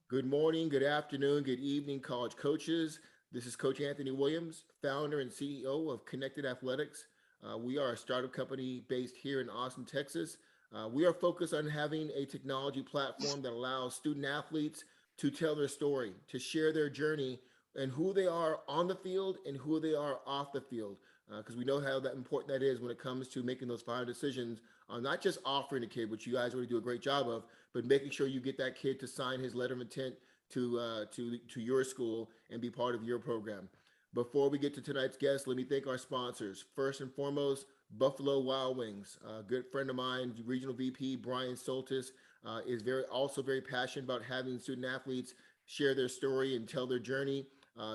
Good morning, good afternoon, good evening, college coaches. This is Coach Anthony Williams, founder and CEO of Connected Athletics. We are a startup company based here in Austin, Texas. We are focused on having a technology platform that allows student athletes to tell their story, to share their journey and who they are on the field and who they are off the field. Because we know how that important that is when it comes to making those final decisions on not just offering a kid, which you guys already do a great job of, but making sure you get that kid to sign his letter of intent to your school and be part of your program. Before we get to tonight's guest, let me thank our sponsors. First and foremost, Buffalo Wild Wings. A good friend of mine, Regional VP Brian Soltis, is very passionate about having student athletes share their story and tell their journey.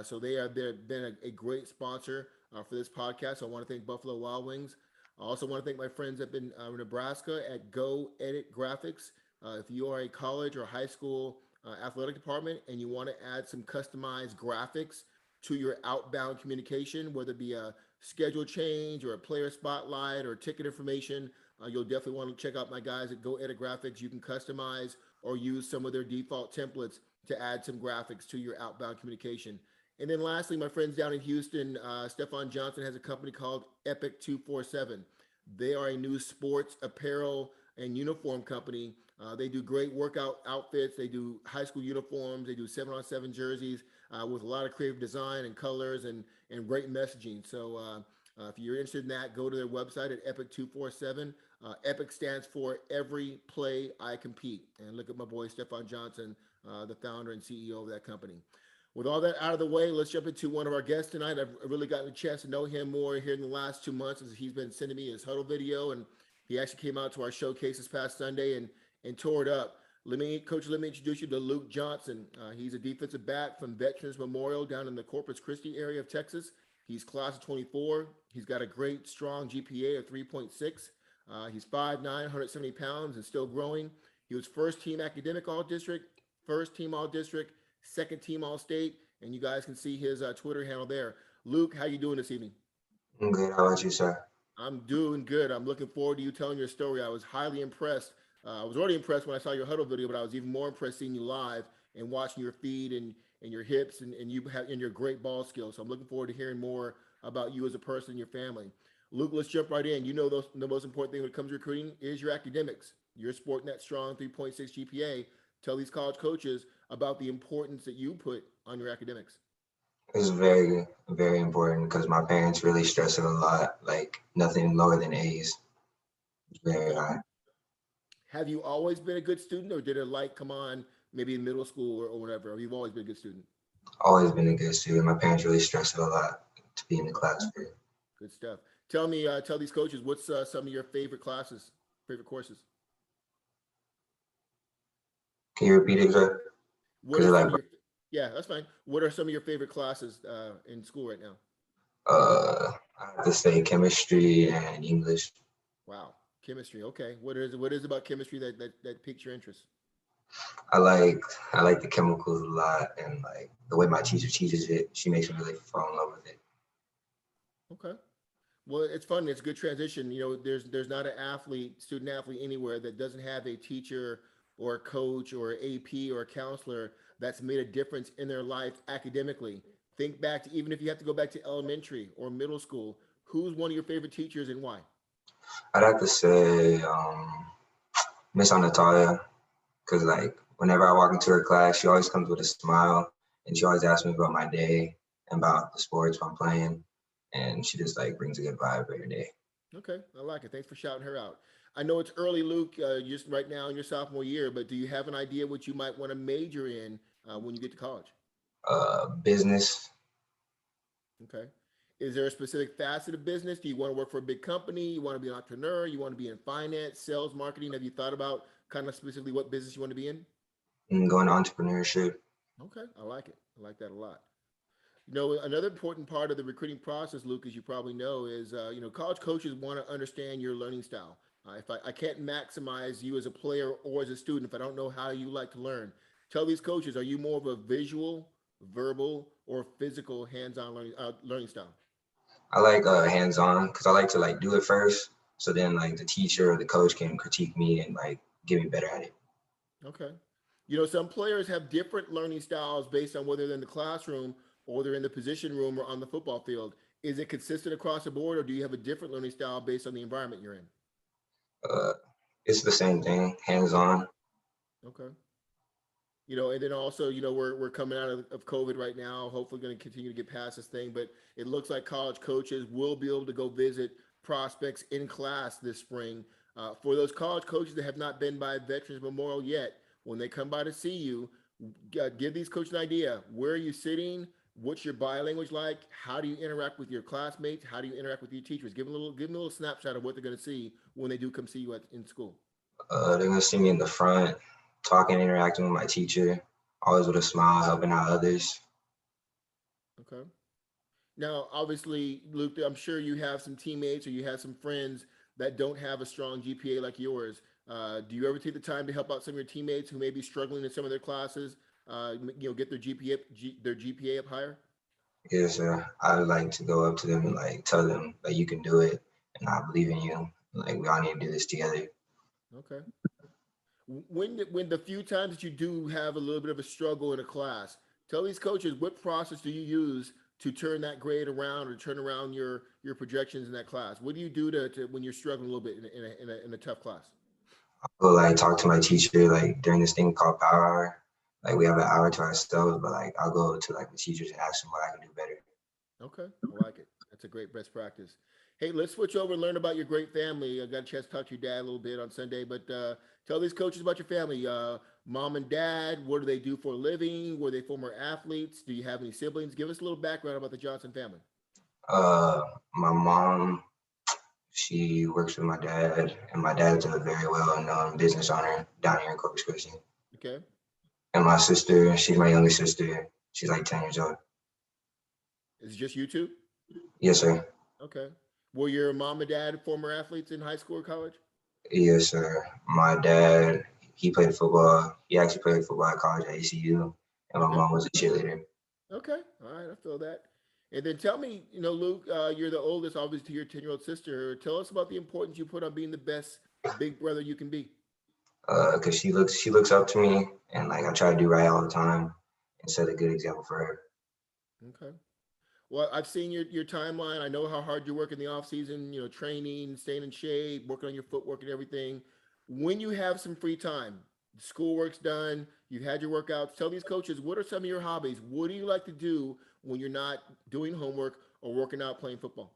So they've been a great sponsor for this podcast. So I want to thank Buffalo Wild Wings. I also want to thank my friends up in Nebraska at Go Edit Graphics. If you are a college or high school athletic department and you want to add some customized graphics to your outbound communication, whether it be a schedule change or a player spotlight or ticket information, you'll definitely want to check out my guys at Go Edit Graphics. You can customize or use some of their default templates to add some graphics to your outbound communication. And then lastly, my friends down in Houston, Stefan Johnson has a company called Epic 247. They are a new sports apparel and uniform company. They do great workout outfits. They do high school uniforms. They do 7-on-7 jerseys with a lot of creative design and colors and great messaging. So if you're interested in that, go to their website at Epic 247. Epic stands for Every Play I Compete. And look at my boy Stefan Johnson, the founder and CEO of that company. With all that out of the way, let's jump into one of our guests tonight. I've really gotten a chance to know him more here in the last 2 months as he's been sending me his huddle video, and he actually came out to our showcase this past Sunday and tore it up. Coach, let me introduce you to Luke Johnson. He's a defensive back from Veterans Memorial down in the Corpus Christi area of Texas. He's class of 24. He's got a great, strong GPA of 3.6. He's 5'9", 170 pounds, and still growing. He was first team academic all-district, first team all-district, second team all-state, and you guys can see his Twitter handle there. Luke, how you doing this evening? I'm good. How about you, sir? I'm doing good. I'm looking forward to you telling your story. I was highly impressed. I was already impressed when I saw your huddle video, but I was even more impressed seeing you live and watching your feet and your hips and you have and your great ball skills. So I'm looking forward to hearing more about you as a person and your family. Luke, let's jump right in. You know the most important thing when it comes to recruiting is your academics. You're sporting that strong 3.6 GPA. Tell these college coaches about the importance that you put on your academics. It's very, very important because my parents really stress it a lot. Like nothing lower than A's. It's very Okay. high. Have you always been a good student, or did it like come on maybe in middle school or whatever? Or you've always been a good student? Always been a good student. My parents really stress it a lot to be in the Okay, class for. good stuff. Tell these coaches what's some of your favorite classes, favorite courses. Can you repeat it, sir? What Because are it's some like of your Yeah, that's fine. What are some of your favorite classes in school right now? I have to say chemistry and English. Wow, chemistry. Okay, what is about chemistry that piques your interest? I like I like the chemicals a lot and like the way my teacher teaches it. She makes me really fall in love with it. Okay. Well, it's fun. It's a good transition. You know, there's not an athlete, student athlete anywhere that doesn't have a teacher or a coach or AP or a counselor that's made a difference in their life academically. Think back to even if you have to go back to elementary or middle school, who's one of your favorite teachers and why? I'd have to say Miss Anatolia because like whenever I walk into her class, she always comes with a smile and she always asks me about my day and about the sports I'm playing, and she just like brings a good vibe every day. Okay, I like it. Thanks for shouting her out. I know it's early, Luke, just right now in your sophomore year, but do you have an idea what you might want to major in when you get to college? Business. Okay. Is there a specific facet of business? Do you want to work for a big company? You want to be an entrepreneur? You want to be in finance, sales, marketing? Have you thought about kind of specifically what business you want to be in? And going to entrepreneurship. Okay, I like it. I like that a lot. You know, another important part of the recruiting process, Luke, as you probably know, is college coaches want to understand your learning style. If I can't maximize you as a player or as a student, if I don't know how you like to learn, tell these coaches: are you more of a visual, verbal, or physical hands-on learning style? I like hands-on because I like to like do it first, so then like the teacher or the coach can critique me and like get me better at it. Okay. Some players have different learning styles based on whether they're in the classroom or they're in the position room or on the football field. Is it consistent across the board, or do you have a different learning style based on the environment you're in? Uh, it's the same thing, hands-on. Okay. And then also, we're coming out of COVID right now. Hopefully, going to continue to get past this thing. But it looks like college coaches will be able to go visit prospects in class this spring. For those college coaches that have not been by Veterans Memorial yet, when they come by to see you, give these coaches an idea. Where are you sitting? What's your body language like? How do you interact with your classmates? How do you interact with your teachers? Give them a little snapshot of what they're going to see when they do come see you in school. They're gonna see me in the front, talking, interacting with my teacher, always with a smile, helping out others. Okay. Now, obviously, Luke, I'm sure you have some teammates or you have some friends that don't have a strong GPA like yours. Do you ever take the time to help out some of your teammates who may be struggling in some of their classes? Get their GPA up higher. Yes, sir. I would like to go up to them and like tell them that you can do it, and I believe in you. Like we all need to do this together. Okay. When the few times that you do have a little bit of a struggle in a class, tell these coaches what process do you use to turn that grade around or turn around your projections in that class. What do you do to when you're struggling a little bit in a tough class? I'll like talk to my teacher like during this thing called Power Hour. Like we have an hour to ourselves, but like I'll go to like the teachers and ask them what I can do better. Okay, I like it. That's a great best practice. Hey, let's switch over and learn about your great family. I got a chance to talk to your dad a little bit on Sunday, but tell these coaches about your family. Mom and dad, what do they do for a living? Were they former athletes? Do you have any siblings? Give us a little background about the Johnson family. Uh, my mom, she works with my dad, and my dad's a very well-known business owner down here in Corpus Christi. Okay. And my sister, she's my younger sister. She's like 10 years old. Is it just you two? Yes, sir. Okay. Were your mom and dad former athletes in high school or college? Yes, sir. My dad, he played football. He actually played football at college at ACU, and my Okay. mom was a cheerleader. Okay. All right. I feel that. And then tell me, Luke, you're the oldest, obviously, to your 10-year-old sister. Tell us about the importance you put on being the best big brother you can be. Cause she looks up to me, and like I try to do right all the time and set a good example for her. Okay. Well, I've seen your timeline. I know how hard you work in the off season, training, staying in shape, working on your footwork and everything. When you have some free time, schoolwork's done, you've had your workouts, tell these coaches, what are some of your hobbies? What do you like to do when you're not doing homework or working out playing football?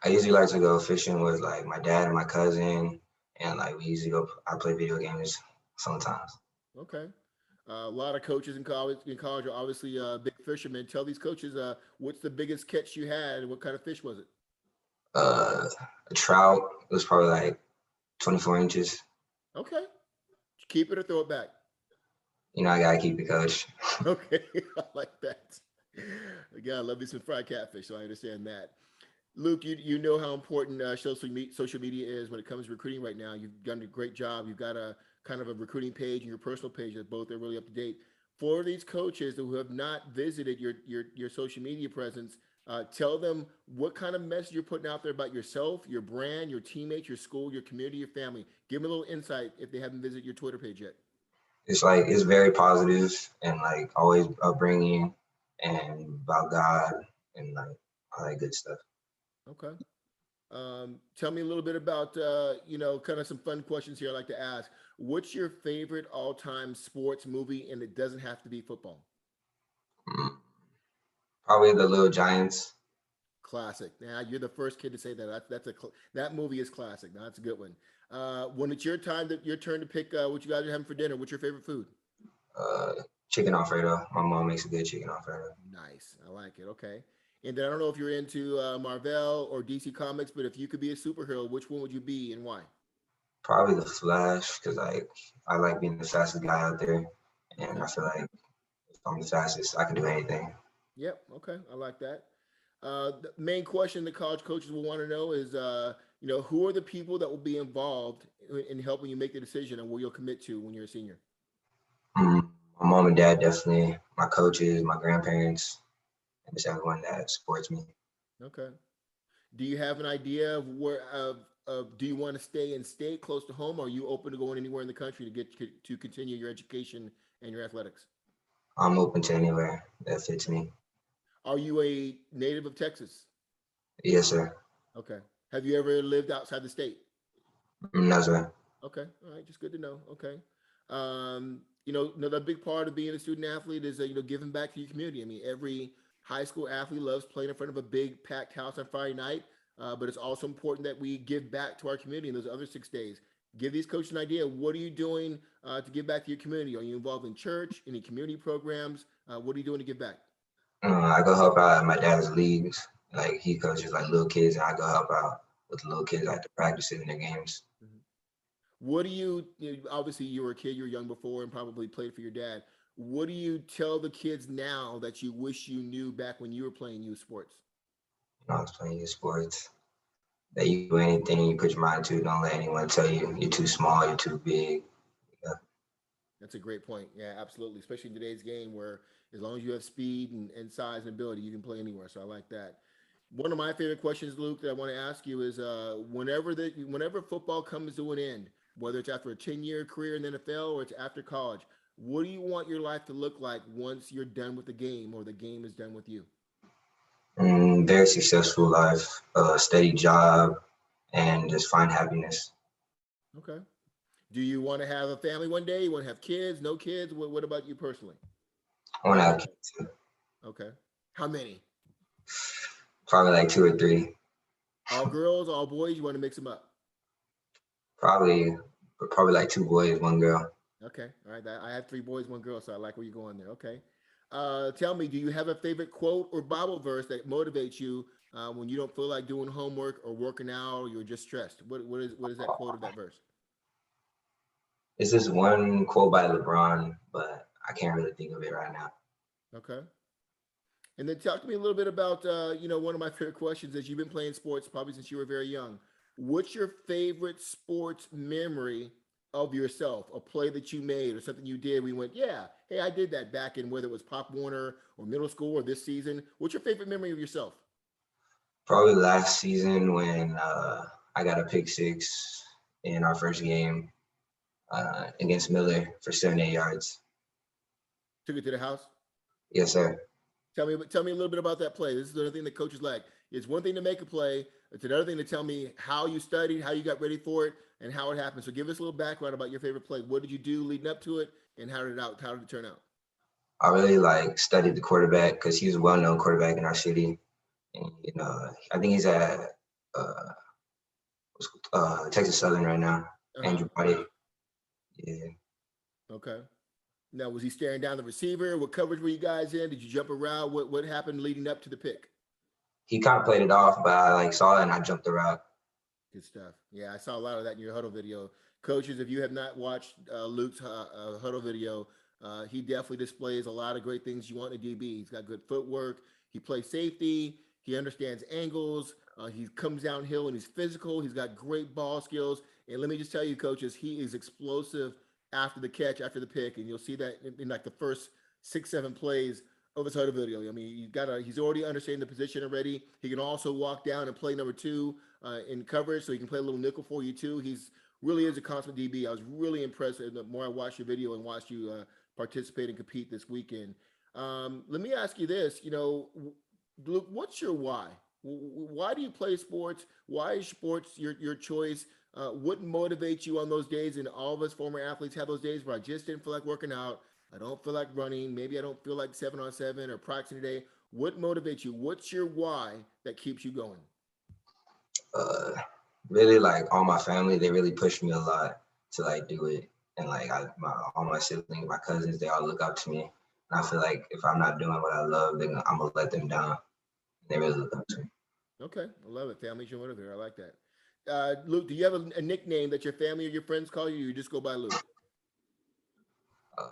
I usually like to go fishing with like my dad and my cousin, and like we usually go. I play video games sometimes. Okay. A lot of coaches in college are obviously big fishermen. Tell these coaches, what's the biggest catch you had and what kind of fish was it? Uh, a trout was probably like 24 inches. Okay. Keep it or throw it back. I gotta keep it, coach. Okay, I like that. Again, I love me some fried catfish, so I understand that. Luke, you know how important social media is when it comes to recruiting right now. You've done a great job. You've got a kind of a recruiting page and your personal page that both are really up to date. For these coaches who have not visited your social media presence, tell them what kind of message you're putting out there about yourself, your brand, your teammates, your school, your community, your family. Give them a little insight if they haven't visited your Twitter page yet. It's like it's very positive and like always upbringing and about God and like all that good stuff. Okay. Tell me a little bit about, kind of some fun questions here I like to ask. What's your favorite all-time sports movie? And it doesn't have to be football. Mm, Probably the Little Giants. Classic. Now you're the first kid to say that. That movie is classic. Now that's a good one. When it's your turn to pick what you guys are having for dinner. What's your favorite food? Uh, Chicken Alfredo. My mom makes a good chicken Alfredo. Nice. I like it. Okay. And then I don't know if you're into Marvel or DC Comics, but if you could be a superhero, which one would you be and why? Probably the Flash because like I like being the fastest guy out there, and Okay. I feel like if I'm the fastest, I can do anything. Yep. Okay. I like that. The main question the college coaches will want to know is, who are the people that will be involved in helping you make the decision and where you'll commit to when you're a senior? My mom and dad definitely, my coaches, my grandparents, and just everyone that supports me. Okay. Do you have an idea of do you want to stay in state close to home, or are you open to going anywhere in the country to to continue your education and your athletics? I'm open to anywhere that fits me. Are you a native of Texas? Yes, sir. Okay. Have you ever lived outside the state? No, sir. Okay. All right. Just good to know. Okay. Another big part of being a student athlete is giving back to your community. I mean, every high school athlete loves playing in front of a big packed house on Friday night, but it's also important that we give back to our community in those other 6 days. Give these coaches an idea. What are you doing to give back to your community? Are you involved in church, any community programs? What are you doing to give back? I go help out at my dad's leagues. Like he coaches like little kids, and I go help out with the little kids at the practices and the games. Mhm. What do obviously you were a kid, you were young before and probably played for your dad. What do you tell the kids now that you wish you knew back when you were playing youth sports? I was playing youth sports. That you do anything you put your mind to. Don't let anyone tell you you're too small, you're too big. Yeah. That's a great point. Yeah, absolutely. Especially in today's game where as long as you have speed and size and ability, you can play anywhere. So I like that. One of my favorite questions, Luke, that I want to ask you is whenever football comes to an end, whether it's after a 10-year career in the NFL or it's after college, what do you want your life to look like once you're done with the game or the game is done with you? Very successful life, steady job, and just find happiness. Okay. Do you want to have a family one day? You want to have kids? No kids? What about you personally? I want to have kids, Okay. How many? probably like two or three. All girls, all boys? You want to mix them up? Probably, probably like two boys, one girl. Okay. All right. I have three boys, one girl, so I like where you're going there. Okay. Tell me, do you have a favorite quote or Bible verse that motivates you when you don't feel like doing homework or working out or you're just stressed? What is that quote of that verse? It's this one quote by LeBron, but I can't really think of it right now. Okay. And then talk to me a little bit about, one of my favorite questions is you've been playing sports probably since you were very young. What's your favorite sports memory of yourself? A play that you made or something you did? We went, yeah, hey, I did that back in whether it was Pop Warner or middle school or this season. What's your favorite memory of yourself? Probably last season when I got a pick six in our first game against Miller for 78 yards. Took it to the house. Yes, sir. Tell me a little bit about that play. This is the other thing that coaches like. It's one thing to make a play. It's another thing to tell me how you studied, how you got ready for it, and how it happened. So give us a little background about your favorite play. What did you do leading up to it, and how did it turn out? I really like studied the quarterback because he's a well-known quarterback in our city, and I think he's at uh, Texas Southern right now. Uh-huh. Andrew Body. Yeah. Okay. Now, was he staring down the receiver? What coverage were you guys in? Did you jump around? What happened leading up to the pick? He kind of played it off, but I like saw it and I jumped the route. Good stuff. Yeah, I saw a lot of that in your huddle video. Coaches, if you have not watched Luke's huddle video, he definitely displays a lot of great things you want in a DB. He's got good footwork. He plays safety. He understands angles. He comes downhill and he's physical. He's got great ball skills. And let me just tell you, coaches, he is explosive after the catch, after the pick. And you'll see that in like the first 6, 7 plays of his huddle video. I mean, he's already understanding the position already. He can also walk down and play number two in coverage, so he can play a little nickel for you too. He's really is a consummate DB. I was really impressed the more I watched your video and watched you participate and compete this weekend. Let me ask you this: Luke, what's your why? Why do you play sports? Why is sports your choice? What motivates you on those days? And all of us former athletes have those days where I just didn't feel like working out. I don't feel like running. Maybe I don't feel like 7-on-7 or practicing today. What motivates you? What's your why that keeps you going? Uh, Really like all my family, they really pushed me a lot to like do it. And like all my siblings, my cousins, they all look up to me. And I feel like if I'm not doing what I love, then I'm gonna let them down. They really look up to me. Okay, I love it. Family's your motivator. I like that. Luke, do you have a nickname that your family or your friends call you? Or you just go by Luke? Uh,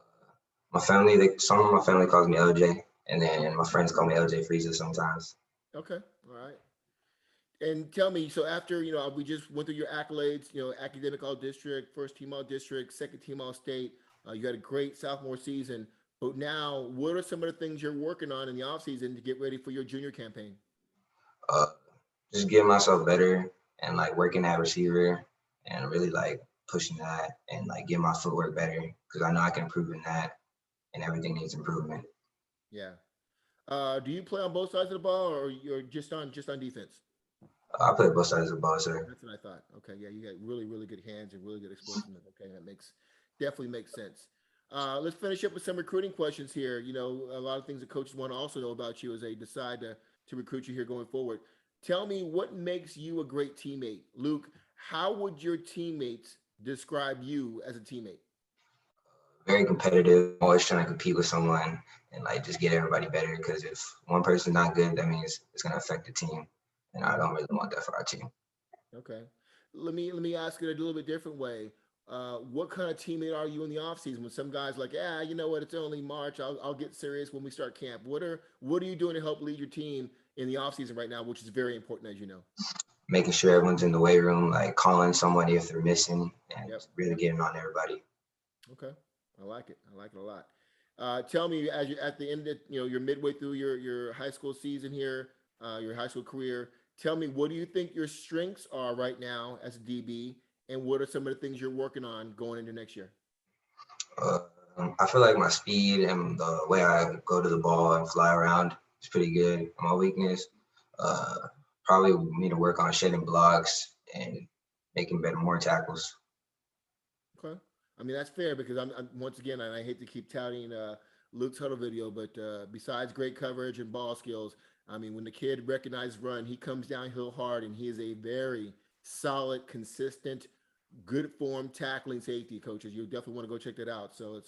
my family, some of my family calls me LJ, and then my friends call me LJ Freezer sometimes. Okay, all right. And tell me, so after we just went through your accolades, academic all district, first team all district, second team all state. You had a great sophomore season, but now what are some of the things you're working on in the off season to get ready for your junior campaign? Uh, just getting myself better and like working at receiver and really like pushing that and like getting my footwork better because I know I can improve in that and everything needs improvement. Yeah. Do you play on both sides of the ball, or you're just on defense? I play both sides of the ball, sir. That's what I thought. Okay, yeah, you got really, really good hands and really good explosiveness. Okay, that makes definitely makes sense. Let's finish up with some recruiting questions here. You know, a lot of things that coaches want to also know about you as they decide to recruit you here going forward. Tell me what makes you a great teammate, Luke. How would your teammates describe you as a teammate? Very competitive, always trying to compete with someone and like just get everybody better because if one person's not good, that means it's gonna affect the team. And I don't really want that for our team. Okay. Let me ask it a little bit different way. What kind of teammate are you in the off season when some guys like, yeah, you know what, it's only March. I'll get serious when we start camp. What are you doing to help lead your team in the off season right now, which is very important as you know. Making sure everyone's in the weight room, like calling somebody if they're missing and Yep. really getting on everybody. Okay. I like it. I like it a lot. Tell me as you at the end of you're midway through your high school season here, your high school career. Tell me what do you think your strengths are right now as a DB, and what are some of the things you're working on going into next year? Uh, I feel like my speed and the way I go to the ball and fly around is pretty good. My weakness, uh, probably need to work on shedding blocks and making better, more tackles. Okay. I mean, that's fair because I'm once again, and I hate to keep touting Luke's huddle video, but besides great coverage and ball skills, I mean, when the kid recognizes run, he comes downhill hard and he is a very solid, consistent, good form tackling safety. Coaches, you definitely want to go check that out. So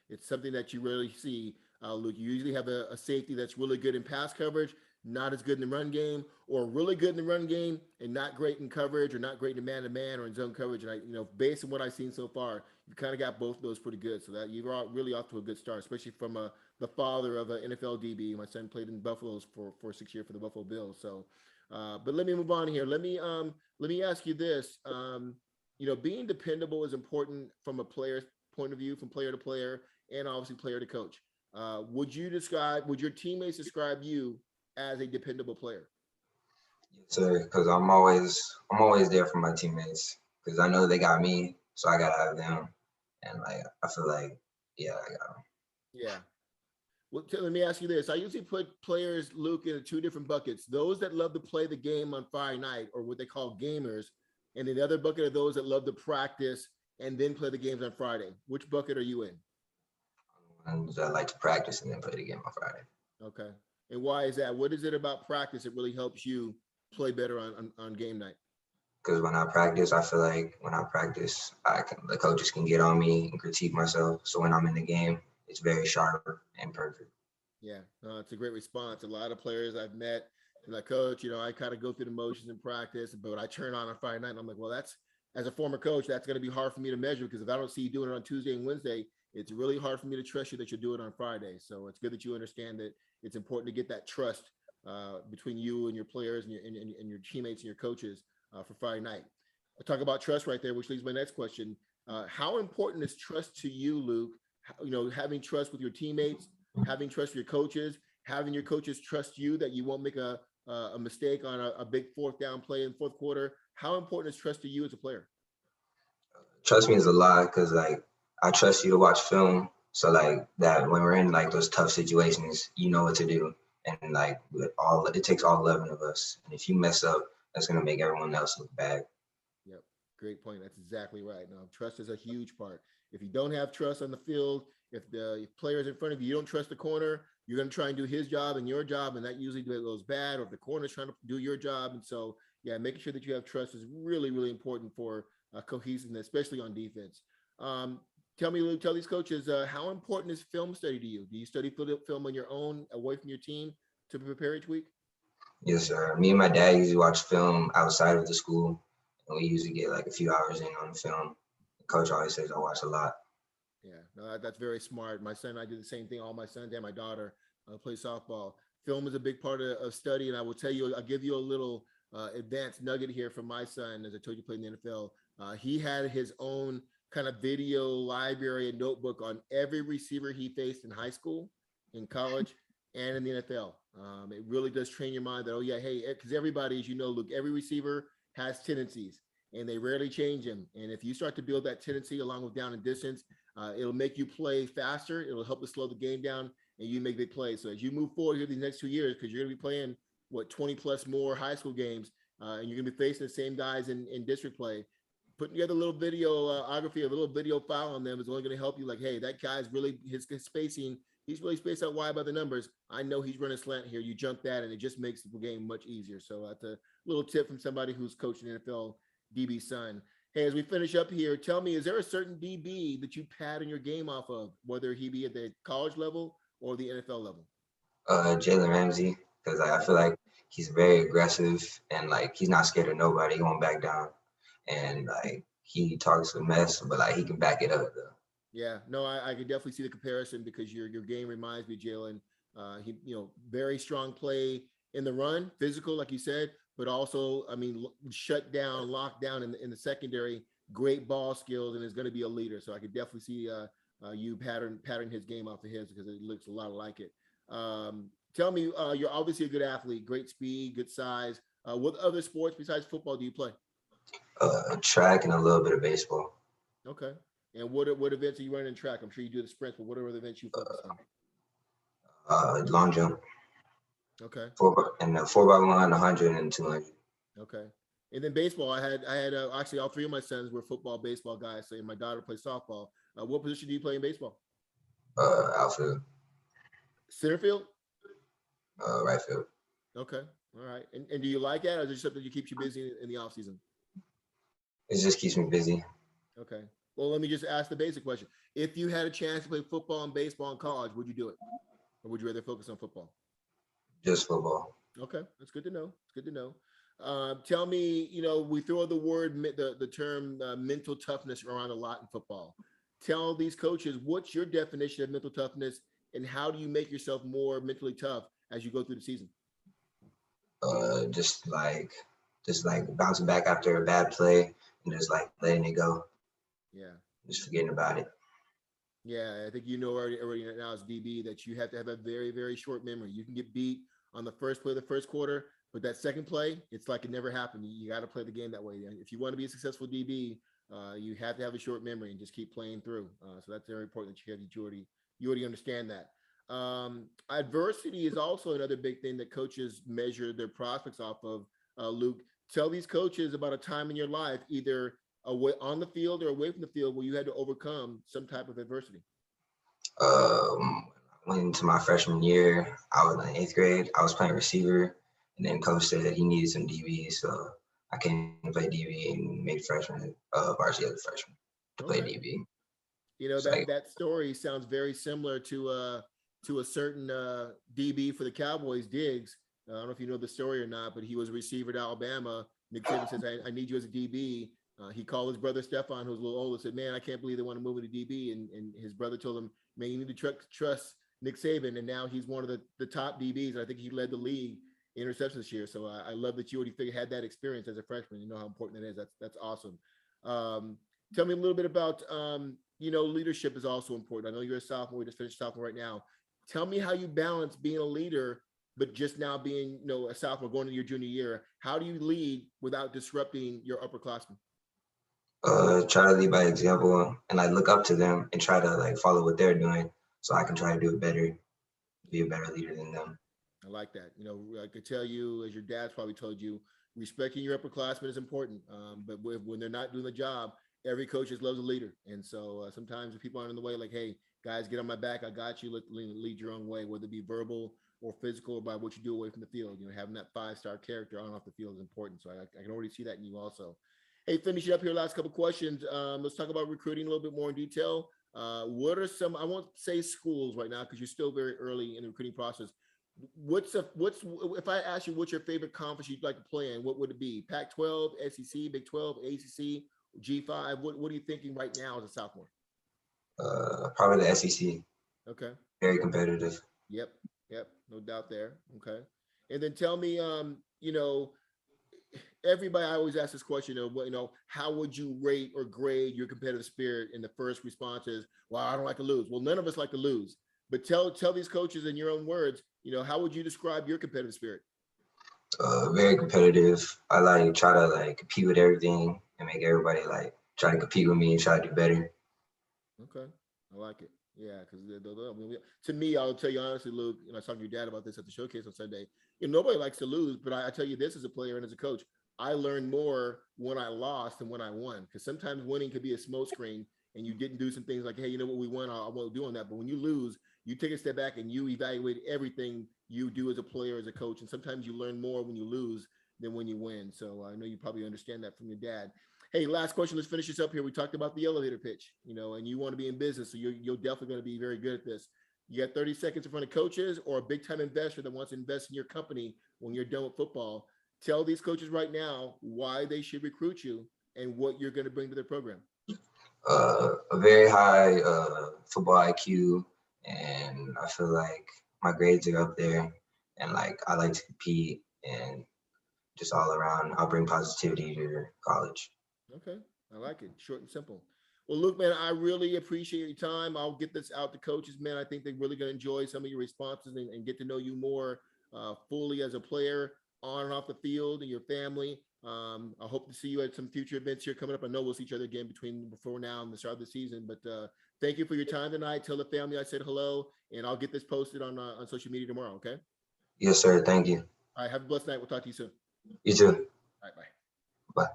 it's something that you rarely see, Luke. You usually have a safety that's really good in pass coverage, not as good in the run game, or really good in the run game and not great in coverage, or not great in man to man or in zone coverage. And based on what I've seen so far, you kind of got both of those pretty good. So that you're really off to a good start, especially from the father of an NFL DB. My son played in Buffalo's for 6 years for the Buffalo Bills. So, but let me move on here. Let me ask you this. Being dependable is important from a player's point of view, from player to player, and obviously player to coach. Would your teammates describe you as a dependable player? Yes, sir, because I'm always there for my teammates because I know they got me, so I gotta have them. And like I feel like, yeah, I got them. Yeah. Well, let me ask you this. I usually put players, Luke, into two different buckets. Those that love to play the game on Friday night, or what they call gamers, and then the other bucket of those that love to practice and then play the games on Friday. Which bucket are you in? And I like to practice and then play the game on Friday. Okay. And why is that? What is it about practice that really helps you play better on game night? Because when I practice, I feel like when I practice, the coaches can get on me and critique myself. So when I'm in the game, it's very sharp and perfect. Yeah, no, it's a great response. A lot of players I've met, they're like, Coach, I kind of go through the motions in practice, but I turn on Friday night, and I'm like, well, that's as a former coach, that's going to be hard for me to measure because if I don't see you doing it on Tuesday and Wednesday, it's really hard for me to trust you that you'll do it on Friday. So it's good that you understand that it's important to get that trust between you and your players and your teammates and your coaches for Friday night. I'll talk about trust right there, which leads to my next question. How important is trust to you, Luke? Having trust with your teammates, having trust for your coaches, having your coaches trust you that you won't make a mistake on a big fourth down play in fourth quarter. How important is trust to you as a player? Trust me is a lot because like I trust you to watch film. So like that when we're in like those tough situations, you know what to do. And like with all it takes all 11 of us. And if you mess up, that's gonna make everyone else look bad. Yep. Great point. That's exactly right. Now, trust is a huge part. If you don't have trust on the field, if the players in front of you, you don't trust the corner, you're going to try and do his job and your job, and that usually goes bad. Or if the corner's trying to do your job, and so yeah, making sure that you have trust is really, really important for cohesiveness, especially on defense. Um, tell me, Luke, tell these coaches how important is film study to you? Do you study film on your own, away from your team, to prepare each week? Yes, sir. Me and my dad usually watch film outside of the school, and we usually get like a few hours in on the film. The coach always says I watch a lot. Yeah, no, that's very smart. My son, I did the same thing. All my sons and my daughter play softball. Film is a big part of study, and I will tell you, I'll give you a little advanced nugget here from my son. As I told you, played in the NFL. He had his own kind of video library and notebook on every receiver he faced in high school, in college, and in the NFL. It really does train your mind that, oh yeah, hey, because everybody, as you know, Luke, every receiver has tendencies, and they rarely change them. And if you start to build that tendency along with down and distance, it'll make you play faster. It'll help to slow the game down, and you make big plays. So as you move forward here these next 2 years, because you're going to be playing 20 plus more high school games, and you're going to be facing the same guys in district play. Putting together a little videography, a little video file on them is only going to help you. Like, hey, that guy's really his spacing. He's really spaced out wide by the numbers. I know he's running slant here. You jump that, and it just makes the game much easier. So that's a little tip from somebody who's coaching NFL DB son. Hey, as we finish up here, tell me, is there a certain DB that you pattern your game off of, whether he be at the college level or the NFL level? Jalen Ramsey, because I feel like he's very aggressive and like he's not scared of nobody. He won't back down, and like he talks a mess, but like he can back it up though. Yeah, no, I can definitely see the comparison because your game reminds me of Jalen. He, very strong play in the run, physical, like you said, but also, I mean, shut down, locked down in the secondary, great ball skills, and is going to be a leader. So I could definitely see you pattern his game off of his because it looks a lot like it. Tell me, you're obviously a good athlete, great speed, good size. What other sports besides football do you play? Track and a little bit of baseball. Okay. And what events are you running in track? I'm sure you do the sprints, but what are the events you focus on? Long jump. Okay. 4x1, 100, and 200. Okay. And then baseball, I had actually all three of my sons were football, baseball guys. So my daughter plays softball. What position do you play in baseball? Outfield. Center field? Right field. Okay. All right. And do you like it, or is it something that keeps you busy in the off season? It just keeps me busy. Okay. Well, let me just ask the basic question. If you had a chance to play football and baseball in college, would you do it? Or would you rather focus on football? Just football. Okay. That's good to know. It's good to know. Tell me, we throw the term mental toughness around a lot in football. Tell these coaches, what's your definition of mental toughness and how do you make yourself more mentally tough as you go through the season? Just like bouncing back after a bad play and just like letting it go. Yeah. Just forgetting about it. Yeah, I think already now as DB that you have to have a very, very short memory. You can get beat on the first play of the first quarter, but that second play, it's like it never happened. You got to play the game that way. If you want to be a successful DB, you have to have a short memory and just keep playing through. So that's very important that you already understand that. Adversity is also another big thing that coaches measure their prospects off of. Luke, tell these coaches about a time in your life, either away on the field or away from the field, where you had to overcome some type of adversity. Went into my freshman year. I was in 8th grade. I was playing receiver, and then coach said he needed some DB, so I came to play DB and made freshman, varsity as a freshman to play DB. That story sounds very similar to a certain DB for the Cowboys, Diggs. I don't know if you know the story or not, but he was a receiver at Alabama. Nick Saban says, I need you as a DB. He called his brother Stefan, who's a little older, said, man, I can't believe they want to move me to DB. And his brother told him, man, you need to trust Nick Saban. And now he's one of the top DBs. And I think he led the league in interceptions this year. So I love that you already had that experience as a freshman. You know how important that is. That's awesome. Tell me a little bit about, leadership is also important. I know you're a sophomore. We just finished sophomore right now. Tell me how you balance being a leader, but just now being, a sophomore going into your junior year. How do you lead without disrupting your upperclassmen? Try to lead by example and like look up to them and try to like follow what they're doing so I can try to do it better, be a better leader than them. I like that. I could tell you, as your dad's probably told you, respecting your upperclassmen is important. But when they're not doing the job, every coach just loves a leader. And so sometimes if people aren't in the way, like, hey, guys, get on my back. I got you. Lead your own way, whether it be verbal or physical, or by what you do away from the field. Having that 5-star character on and off the field is important. So I can already see that in you also. Hey, finishing up here, last couple of questions. Let's talk about recruiting a little bit more in detail. What are some, I won't say schools right now because you're still very early in the recruiting process. If I ask you what's your favorite conference you'd like to play in, what would it be? Pac-12, SEC, Big 12, ACC, G5? What are you thinking right now as a sophomore? Probably the SEC. Okay. Very competitive. Yep. No doubt there. Okay. And then tell me, everybody, I always ask this question of, how would you rate or grade your competitive spirit? And the first response is, well, I don't like to lose. Well, none of us like to lose. But tell these coaches in your own words, how would you describe your competitive spirit? Very competitive. I like try to like compete with everything and make everybody like try to compete with me and try to do better. Okay, I like it. Yeah, because to me, I'll tell you honestly, Luke. I was talking to your dad about this at the showcase on Sunday. Nobody likes to lose, but I tell you this as a player and as a coach, I learned more when I lost than when I won. Because sometimes winning could be a smoke screen, and you didn't do some things like, hey, you know what, we won, I won't do on that. But when you lose, you take a step back and you evaluate everything you do as a player, as a coach, and sometimes you learn more when you lose than when you win. So I know you probably understand that from your dad. Hey, last question. Let's finish this up here. We talked about the elevator pitch, and you want to be in business, so you're definitely going to be very good at this. You got 30 seconds in front of coaches or a big time investor that wants to invest in your company when you're done with football. Tell these coaches right now why they should recruit you and what you're going to bring to their program. A very high football IQ, and I feel like my grades are up there, and like I like to compete, and just all around, I'll bring positivity to college. Okay, I like it. Short and simple. Well, look, man, I really appreciate your time. I'll get this out to coaches, man. I think they're really going to enjoy some of your responses and get to know you more fully as a player on and off the field and your family. I hope to see you at some future events here coming up. I know we'll see each other again before now and the start of the season. But thank you for your time tonight. Tell the family I said hello, and I'll get this posted on social media tomorrow. Okay. Yes, sir. Thank you. All right. Have a blessed night. We'll talk to you soon. You too. All right. Bye. Bye.